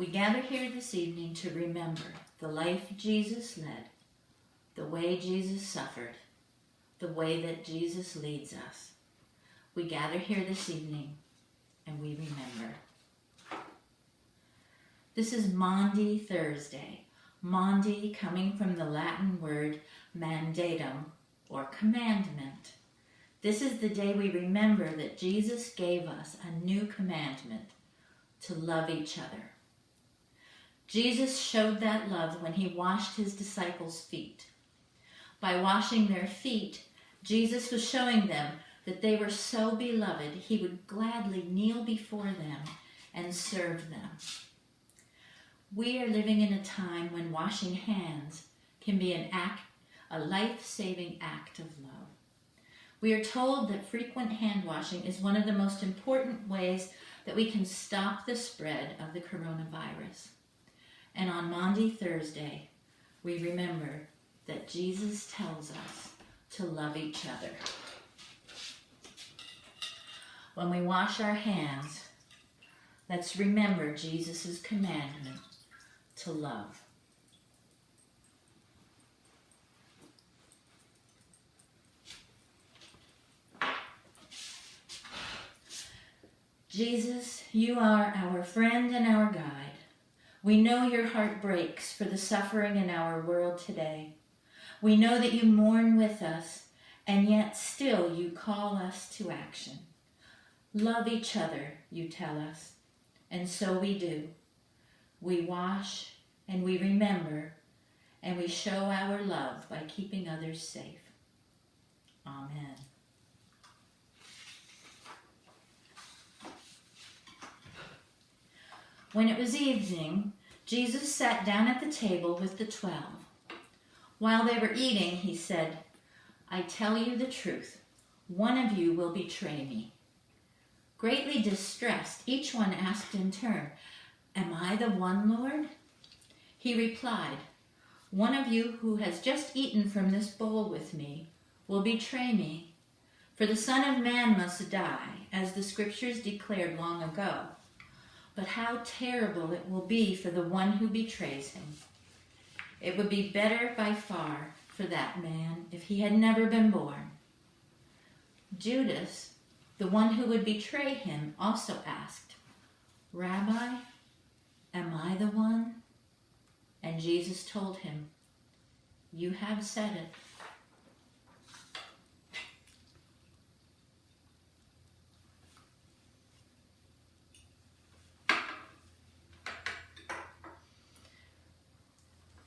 We gather here this evening to remember the life Jesus led, the way Jesus suffered, the way that Jesus leads us. We gather here this evening and we remember. This is Maundy Thursday. Maundy coming from the Latin word mandatum, or commandment. This is the day we remember that Jesus gave us a new commandment, to love each other. Jesus showed that love when he washed his disciples' feet. By washing their feet, Jesus was showing them that they were so beloved, he would gladly kneel before them and serve them. We are living in a time when washing hands can be a life-saving act of love. We are told that frequent hand washing is one of the most important ways that we can stop the spread of the coronavirus. And on Maundy Thursday, we remember that Jesus tells us to love each other. When we wash our hands, let's remember Jesus' commandment to love. Jesus, you are our friend and our guide. We know your heart breaks for the suffering in our world today. We know that you mourn with us, and yet still you call us to action. Love each other, you tell us, and so we do. We wash and we remember, and we show our love by keeping others safe. Amen. When it was evening, Jesus sat down at the table with the 12. While they were eating, he said, I tell you the truth, one of you will betray me. Greatly distressed, each one asked in turn, Am I the one, Lord? He replied, One of you who has just eaten from this bowl with me will betray me. For the Son of Man must die, as the Scriptures declared long ago. But how terrible it will be for the one who betrays him. It would be better by far for that man if he had never been born. Judas, the one who would betray him, also asked, Rabbi, am I the one? And Jesus told him, You have said it.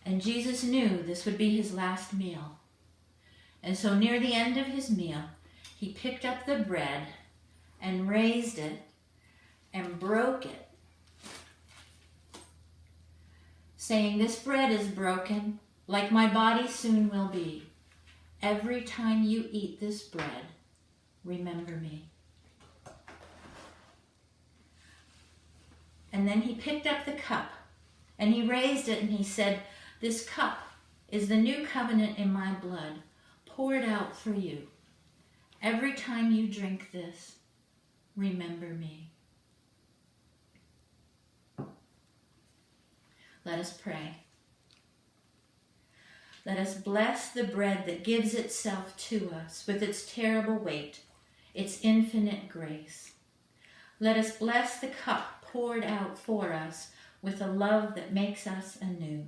And Jesus knew this would be his last meal. And so near the end of his meal, he picked up the bread and raised it and broke it, saying, This bread is broken, like my body soon will be. Every time you eat this bread, remember me. And then he picked up the cup, and he raised it, and he said, This cup is the new covenant in my blood, poured out for you. Every time you drink this, remember me. Let us pray. Let us bless the bread that gives itself to us with its terrible weight, its infinite grace. Let us bless the cup poured out for us with a love that makes us anew.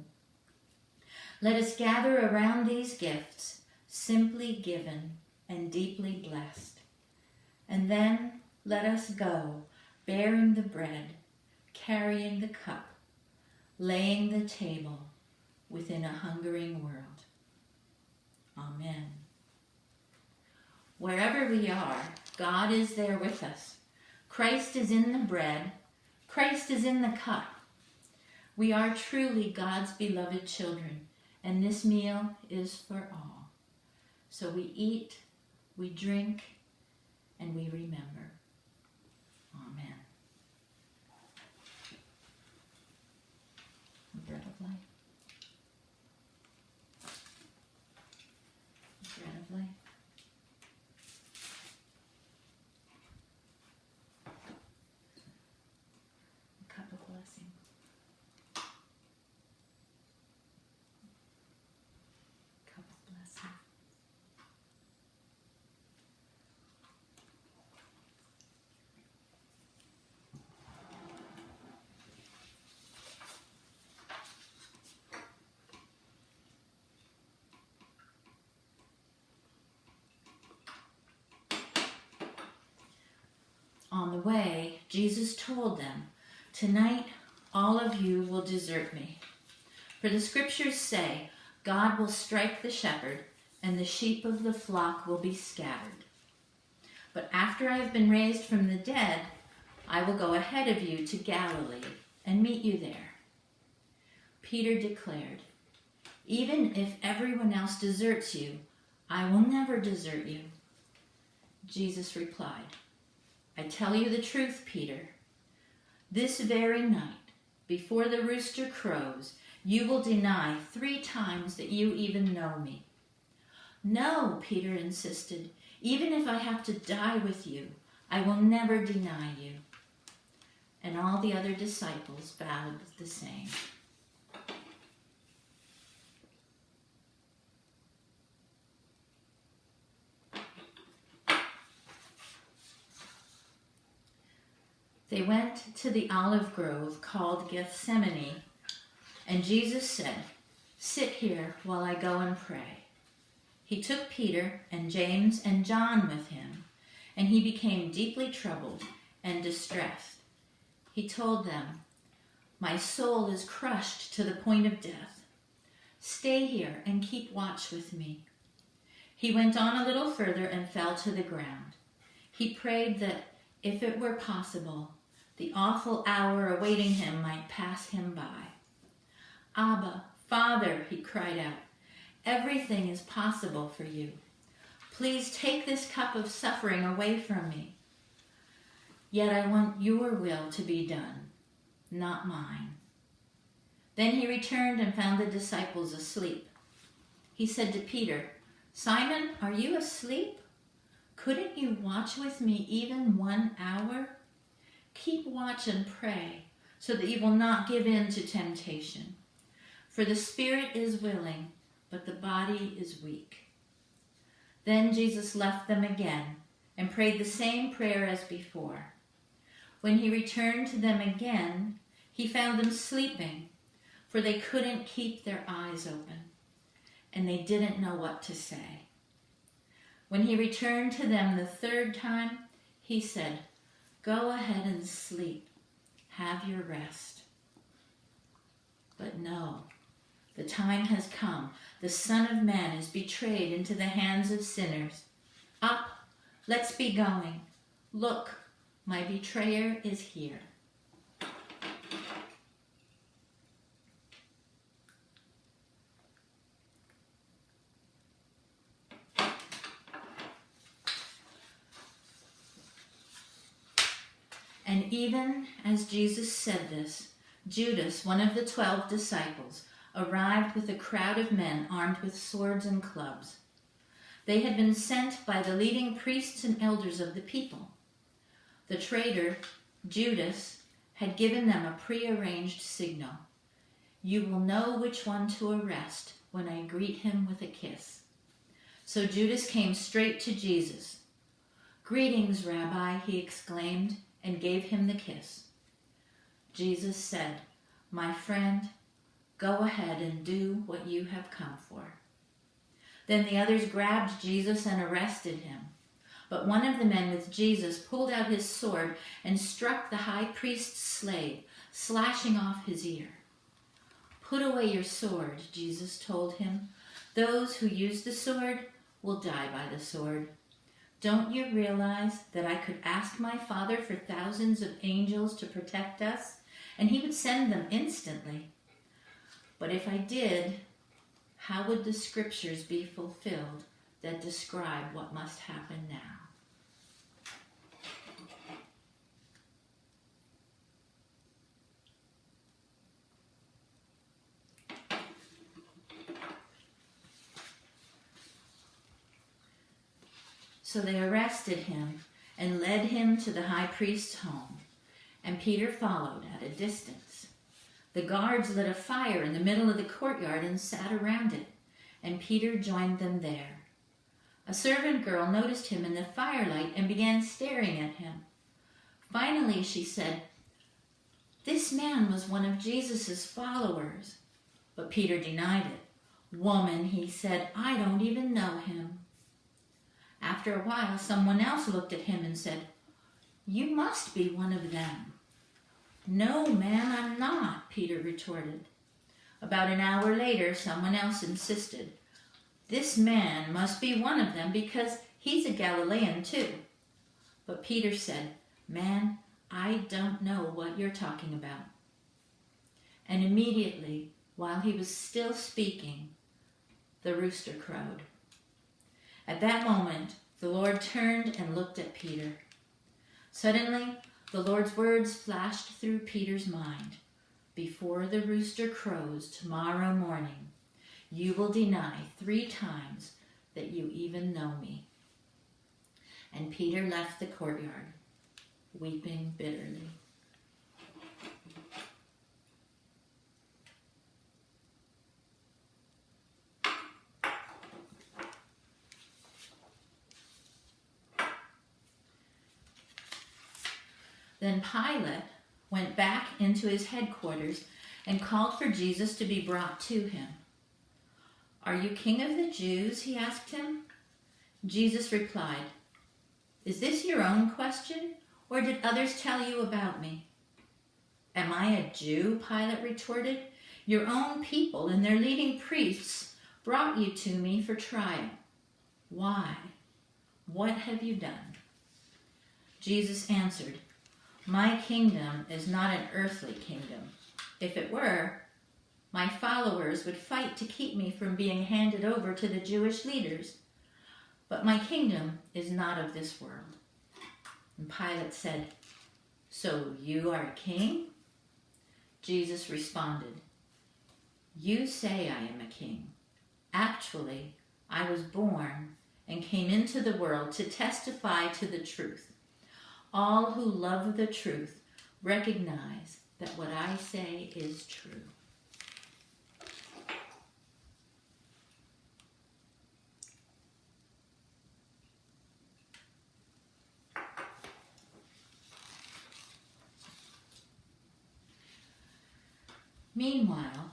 Let us gather around these gifts, simply given and deeply blessed. And then let us go, bearing the bread, carrying the cup, laying the table within a hungering world. Amen. Wherever we are, God is there with us. Christ is in the bread. Christ is in the cup. We are truly God's beloved children, and this meal is for all. So we eat, we drink, and we remember. Amen. The bread of life. The bread of life. The cup of blessing. way, Jesus told them, "Tonight all of you will desert me. For the scriptures say, God will strike the shepherd, and the sheep of the flock will be scattered. But after I have been raised from the dead, I will go ahead of you to Galilee and meet you there." Peter declared, "Even if everyone else deserts you, I will never desert you." Jesus replied, "I tell you the truth, Peter. This very night, before the rooster crows, you will deny 3 times that you even know me." "No," Peter insisted. "Even if I have to die with you, I will never deny you." And all the other disciples vowed the same. They went to the olive grove called Gethsemane, and Jesus said, "Sit here while I go and pray." He took Peter and James and John with him, and he became deeply troubled and distressed. He told them, "My soul is crushed to the point of death. Stay here and keep watch with me." He went on a little further and fell to the ground. He prayed that, if it were possible, the awful hour awaiting him might pass him by. "Abba, Father," he cried out, "everything is possible for you. Please take this cup of suffering away from me. Yet I want your will to be done, not mine." Then he returned and found the disciples asleep. He said to Peter, "Simon, are you asleep? Couldn't you watch with me even 1 hour? Keep watch and pray, so that you will not give in to temptation. For the spirit is willing, but the body is weak." Then Jesus left them again and prayed the same prayer as before. When he returned to them again, he found them sleeping, for they couldn't keep their eyes open, and they didn't know what to say. When he returned to them the 3rd time, he said, "Go ahead and sleep. Have your rest." But no, the time has come. The Son of Man is betrayed into the hands of sinners. Up, let's be going. Look, my betrayer is here. And even as Jesus said this, Judas, one of the 12 disciples, arrived with a crowd of men armed with swords and clubs. They had been sent by the leading priests and elders of the people. The traitor, Judas, had given them a prearranged signal. "You will know which one to arrest when I greet him with a kiss." So Judas came straight to Jesus. "Greetings, Rabbi," he exclaimed, and gave him the kiss. Jesus said, "My friend, go ahead and do what you have come for." Then the others grabbed Jesus and arrested him. But one of the men with Jesus pulled out his sword and struck the high priest's slave, slashing off his ear. "Put away your sword," Jesus told him. "Those who use the sword will die by the sword. Don't you realize that I could ask my Father for thousands of angels to protect us, and he would send them instantly? But if I did, how would the scriptures be fulfilled that describe what must happen now?" So they arrested him and led him to the high priest's home, and Peter followed at a distance. The guards lit a fire in the middle of the courtyard and sat around it, and Peter joined them there. A servant girl noticed him in the firelight and began staring at him. Finally, she said, "This man was one of Jesus' followers." But Peter denied it. "Woman," he said, "I don't even know him." After a while, someone else looked at him and said, "You must be one of them." "No, man, I'm not," Peter retorted. About an hour later, someone else insisted, "This man must be one of them because he's a Galilean too." But Peter said, "Man, I don't know what you're talking about." And immediately, while he was still speaking, the rooster crowed. At that moment, the Lord turned and looked at Peter. Suddenly, the Lord's words flashed through Peter's mind. "Before the rooster crows tomorrow morning, you will deny 3 times that you even know me." And Peter left the courtyard, weeping bitterly. Then Pilate went back into his headquarters and called for Jesus to be brought to him. "Are you king of the Jews?" he asked him. Jesus replied, "Is this your own question, or did others tell you about me?" "Am I a Jew?" Pilate retorted. "Your own people and their leading priests brought you to me for trial. Why? What have you done?" Jesus answered, "My kingdom is not an earthly kingdom. If it were, my followers would fight to keep me from being handed over to the Jewish leaders. But my kingdom is not of this world." And Pilate said, "So you are a king?" Jesus responded, "You say I am a king. Actually, I was born and came into the world to testify to the truth. All who love the truth recognize that what I say is true." Meanwhile,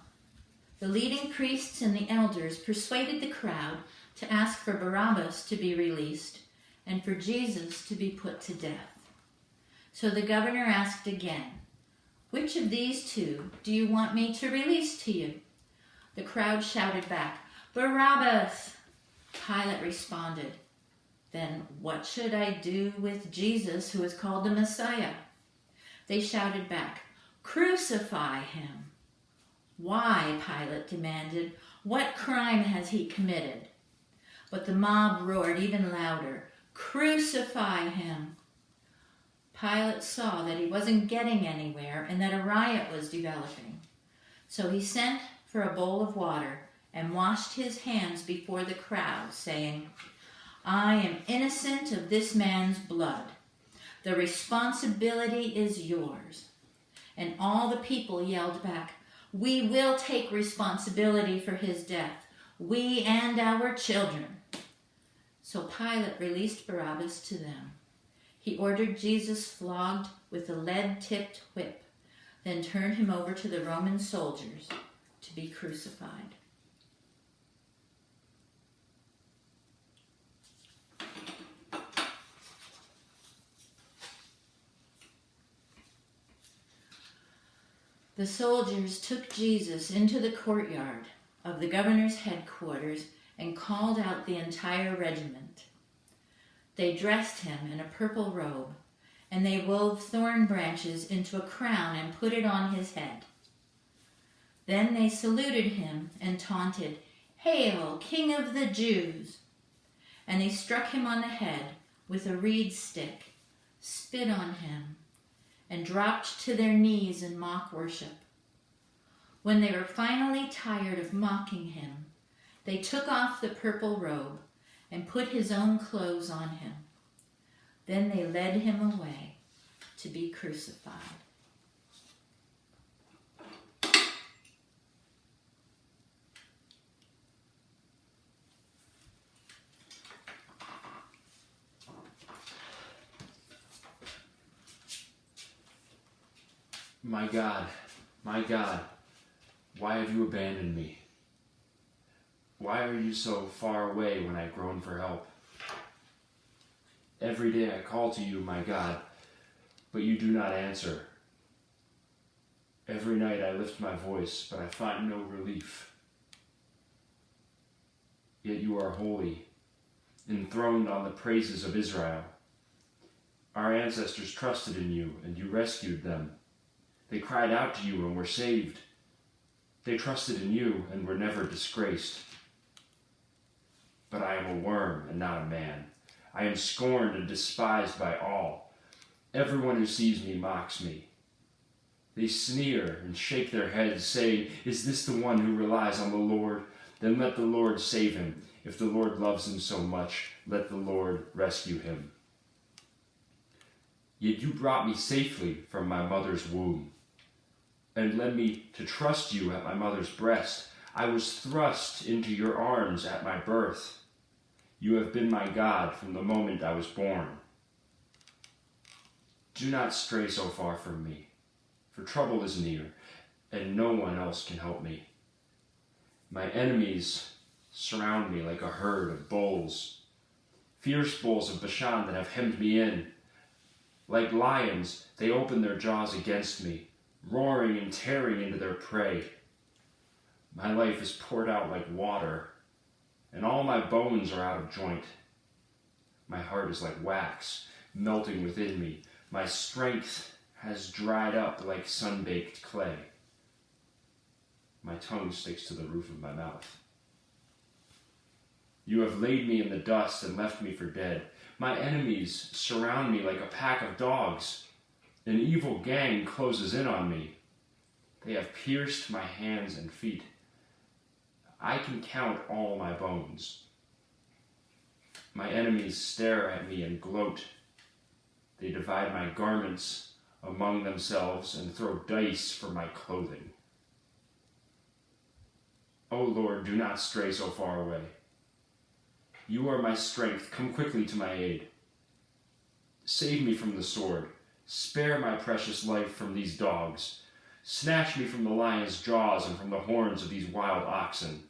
the leading priests and the elders persuaded the crowd to ask for Barabbas to be released and for Jesus to be put to death. So the governor asked again, "Which of these 2 do you want me to release to you?" The crowd shouted back, "Barabbas!" Pilate responded, "Then what should I do with Jesus, who is called the Messiah?" They shouted back, "Crucify him!" "Why?" Pilate demanded. "What crime has he committed?" But the mob roared even louder, "Crucify him!" Pilate saw that he wasn't getting anywhere and that a riot was developing. So he sent for a bowl of water and washed his hands before the crowd, saying, "I am innocent of this man's blood. The responsibility is yours." And all the people yelled back, "We will take responsibility for his death, we and our children." So Pilate released Barabbas to them. He ordered Jesus flogged with a lead-tipped whip, then turned him over to the Roman soldiers to be crucified. The soldiers took Jesus into the courtyard of the governor's headquarters and called out the entire regiment. They dressed him in a purple robe, and they wove thorn branches into a crown and put it on his head. Then they saluted him and taunted, "Hail, King of the Jews!" And they struck him on the head with a reed stick, spit on him, and dropped to their knees in mock worship. When they were finally tired of mocking him, they took off the purple robe and put his own clothes on him. Then they led him away to be crucified. My God, why have you abandoned me? Why are you so far away when I groan for help? Every day I call to you, my God, but you do not answer. Every night I lift my voice, but I find no relief. Yet you are holy, enthroned on the praises of Israel. Our ancestors trusted in you, and you rescued them. They cried out to you and were saved. They trusted in you and were never disgraced. But I am a worm and not a man. I am scorned and despised by all. Everyone who sees me mocks me. They sneer and shake their heads, saying, "Is this the one who relies on the Lord? Then let the Lord save him. If the Lord loves him so much, let the Lord rescue him." Yet you brought me safely from my mother's womb, and led me to trust you at my mother's breast. I was thrust into your arms at my birth. You have been my God from the moment I was born. Do not stray so far from me, for trouble is near, and no one else can help me. My enemies surround me like a herd of bulls, fierce bulls of Bashan that have hemmed me in. Like lions, they open their jaws against me, roaring and tearing into their prey. My life is poured out like water, and all my bones are out of joint. My heart is like wax, melting within me. My strength has dried up like sun-baked clay. My tongue sticks to the roof of my mouth. You have laid me in the dust and left me for dead. My enemies surround me like a pack of dogs. An evil gang closes in on me. They have pierced my hands and feet. I can count all my bones. My enemies stare at me and gloat. They divide my garments among themselves and throw dice for my clothing. O Lord, do not stray so far away. You are my strength. Come quickly to my aid. Save me from the sword. Spare my precious life from these dogs. Snatch me from the lion's jaws and from the horns of these wild oxen.